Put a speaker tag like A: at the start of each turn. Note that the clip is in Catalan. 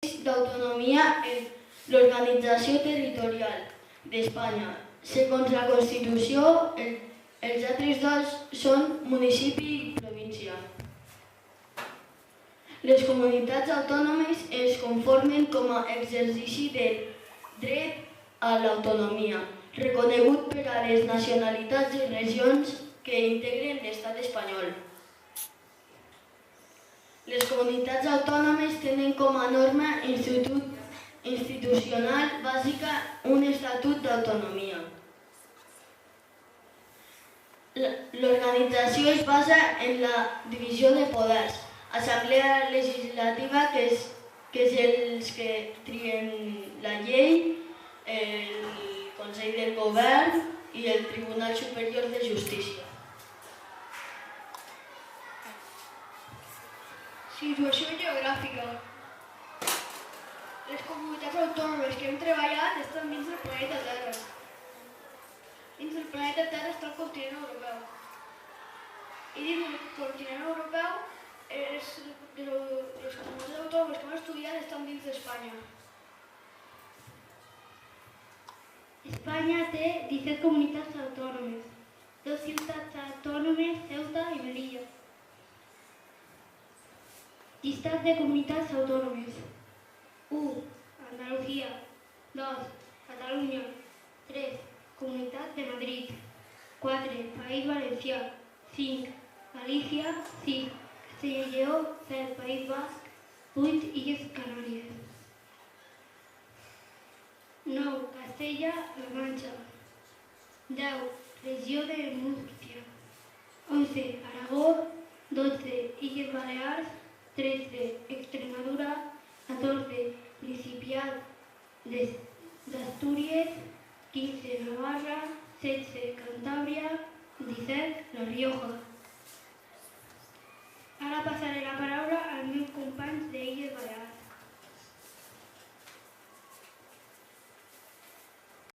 A: d'autonomia en l'organització territorial d'Espanya. Segons la Constitució, els altres dos són municipi i província. Les comunitats autònomes es conformen com a exercici del dret a l'autonomia, reconegut per a les nacionalitats i regions que integren l'estat espanyol. Les comunitats autònomes tenen com a norma institucional bàsica un estatut d'autonomia. L'organització es basa en la divisió de poders. Assemblea legislativa, que és els que trien la llei, el Consell del Govern i el Tribunal Superior de Justícia.
B: Situació geogràfica. Les comunitats autònomes que hem treballat estan dins del planeta Terra. Dins del planeta Terra està el continent europeu. I dins del continent europeu, les comunitats autònomes que hem estudiat estan dins d'Espanya.
C: Espanya té 17 comunitats autònomes, 2 ciutats autònomes, Ceuta i Melilla. Llistat de comunitats autònomes. 1. Andalucía. 2. Catalunya. 3. Comunitat de Madrid. 4. País Valencià. 5. Galícia. 6. Castella i Lleó. 7. País Basc. 8. Illes Canàries. 9. Castella-La Manxa. 10. Regió de Múrcia. 11. Aragó. 12. Illes Balears. 13. Extremadura. 14. Principat d'Astúries. 15. Navarra. 16. Cantàbria. 17. La Rioja. Ara passaré la paraula als meus companys d'Illes Balears.